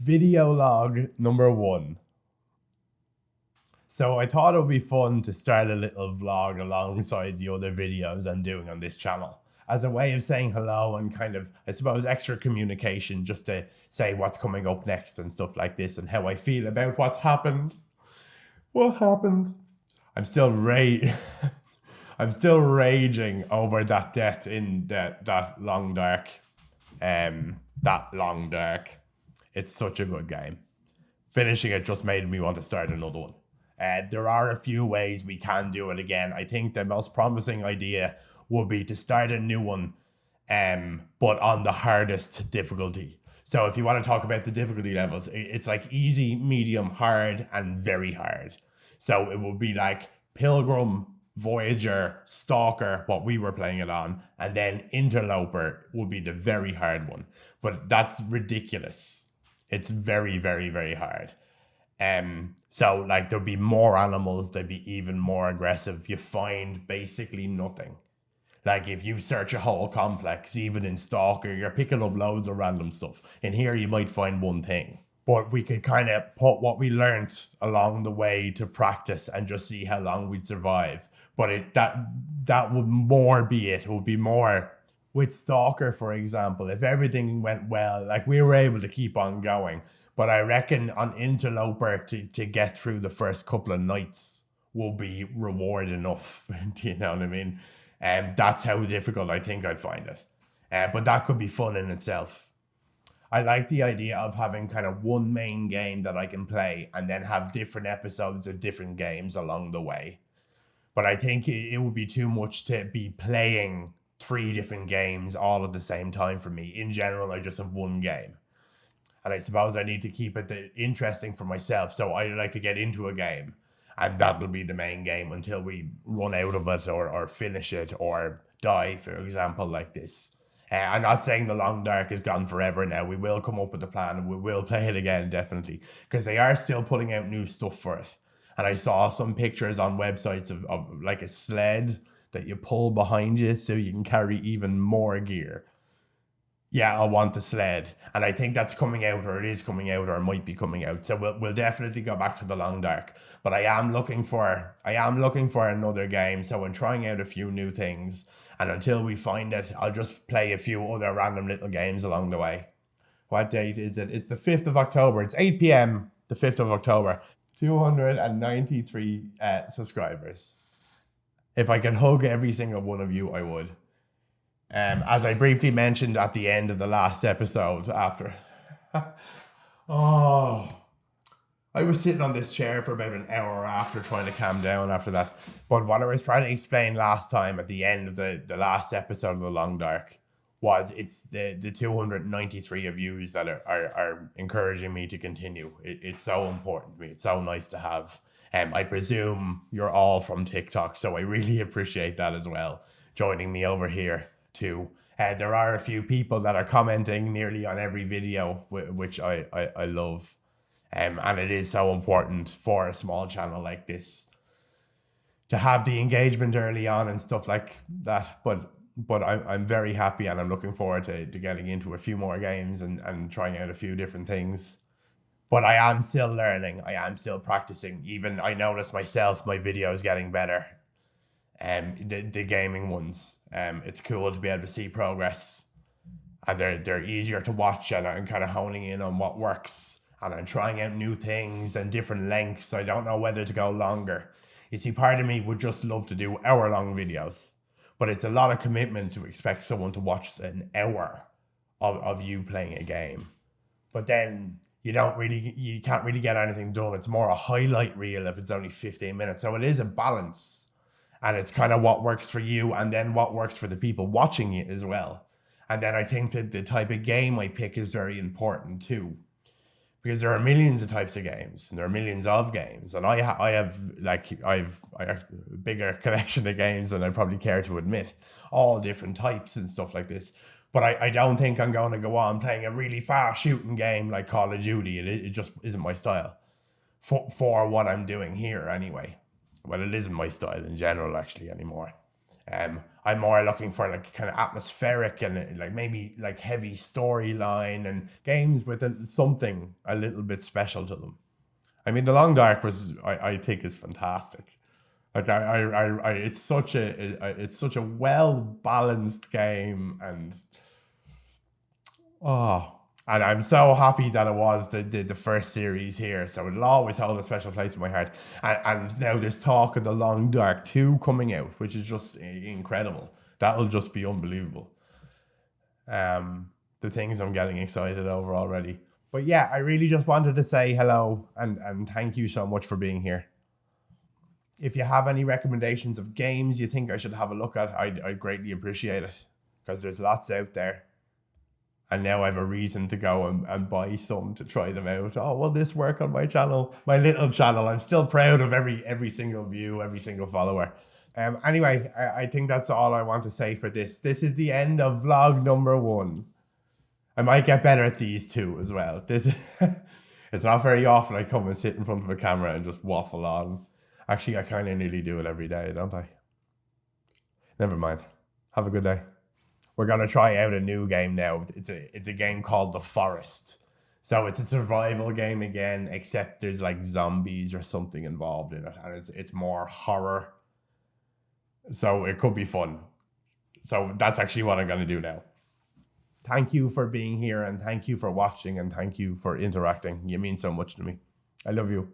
Video log number 1. So I thought it would be fun to start a little vlog alongside the other videos I'm doing on this channel as a way of saying hello and kind of, I suppose, extra communication, just to say what's coming up next and stuff like this and how I feel about what's happened. What happened? I'm still I'm still raging over that death in that Long Dark. That Long Dark. It's such a good game. Finishing it just made me want to start another one. There are a few ways we can do it again. I think the most promising idea would be to start a new one, but on the hardest difficulty. So if you want to talk about the difficulty levels, it's like easy, medium, hard, and very hard. So it would be like Pilgrim, Voyager, Stalker, what we were playing it on, and then Interloper would be the very hard one. But that's ridiculous. It's very, very, very hard. So like there'll be more animals, they'd be even more aggressive. You find basically nothing. Like if you search a whole complex, even in Stalker, you're picking up loads of random stuff. In here, you might find one thing. But we could kind of put what we learned along the way to practice and just see how long we'd survive. But that would more be it. It would be more with Stalker, for example. If everything went well, like we were able to keep on going. But I reckon on Interloper to get through the first couple of nights will be reward enough. Do you know what I mean? That's how difficult I think I'd find it. But that could be fun in itself. I like the idea of having kind of one main game that I can play and then have different episodes of different games along the way. But I think it would be too much to be playing 3 different games all at the same time for me. In general, I just have one game. And I suppose I need to keep it interesting for myself. So I like to get into a game and that'll be the main game until we run out of it or finish it or die, for example, like this. I'm not saying the Long Dark is gone forever now. We will come up with a plan and we will play it again, definitely. Because they are still putting out new stuff for it. And I saw some pictures on websites of like a sled that you pull behind you so you can carry even more gear. Yeah, I want the sled. And I think that's coming out, or it is coming out, or it might be coming out. So we'll definitely go back to the Long Dark. But I am looking for another game. So I'm trying out a few new things. And until we find it, I'll just play a few other random little games along the way. What date is it? It's the 5th of October. It's 8 p.m. the 5th of October. 293 subscribers. If I could hug every single one of you, I would. As I briefly mentioned at the end of the last episode after. I was sitting on this chair for about an hour after trying to calm down after that. But what I was trying to explain last time at the end of the last episode of The Long Dark was it's the 293 views that are encouraging me to continue. It's so important to me. It's so nice to have. I presume you're all from TikTok, so I really appreciate that as well, joining me over here too. There are a few people that are commenting nearly on every video, which I love. And it is so important for a small channel like this to have the engagement early on and stuff like that. But I'm very happy and I'm looking forward to getting into a few more games and trying out a few different things. But I am still learning. I am still practicing. Even I notice myself, my videos getting better. The gaming ones. It's cool to be able to see progress. And they're easier to watch, and I'm kind of honing in on what works. And I'm trying out new things and different lengths. I don't know whether to go longer. You see, part of me would just love to do hour-long videos. But it's a lot of commitment to expect someone to watch an hour of you playing a game. But then you can't really get anything done. It's more a highlight reel if it's only 15 minutes. So it is a balance. And it's kind of what works for you and then what works for the people watching it as well. And then I think that the type of game I pick is very important too. Because there are millions of types of games and there are millions of games. And I have a bigger collection of games than I probably care to admit. All different types and stuff like this. But I don't think I'm going to go on playing a really fast shooting game like Call of Duty. It just isn't my style. For what I'm doing here anyway. Well, it isn't my style in general, actually, anymore. I'm more looking for like kind of atmospheric and like maybe like heavy storyline and games with something a little bit special to them. I mean, The Long Dark was, I think, is fantastic. Like it's such a well balanced game, and oh, and I'm so happy that it was the first series here. So it'll always hold a special place in my heart. And now there's talk of The Long Dark 2 coming out, which is just incredible. That'll just be unbelievable. The things I'm getting excited over already. But yeah, I really just wanted to say hello and thank you so much for being here. If you have any recommendations of games you think I should have a look at, I'd greatly appreciate it, because there's lots out there. And now I have a reason to go and buy some to try them out. Oh, will this work on my channel? My little channel. I'm still proud of every single view, every single follower. Anyway, I think that's all I want to say for this. This is the end of vlog number 1. I might get better at these two as well. It's not very often I come and sit in front of a camera and just waffle on. Actually, I kind of nearly do it every day, don't I? Never mind. Have a good day. We're going to try out a new game now. It's a game called The Forest. So it's a survival game again, except there's like zombies or something involved in it. And it's more horror. So it could be fun. So that's actually what I'm going to do now. Thank you for being here, and thank you for watching, and thank you for interacting. You mean so much to me. I love you.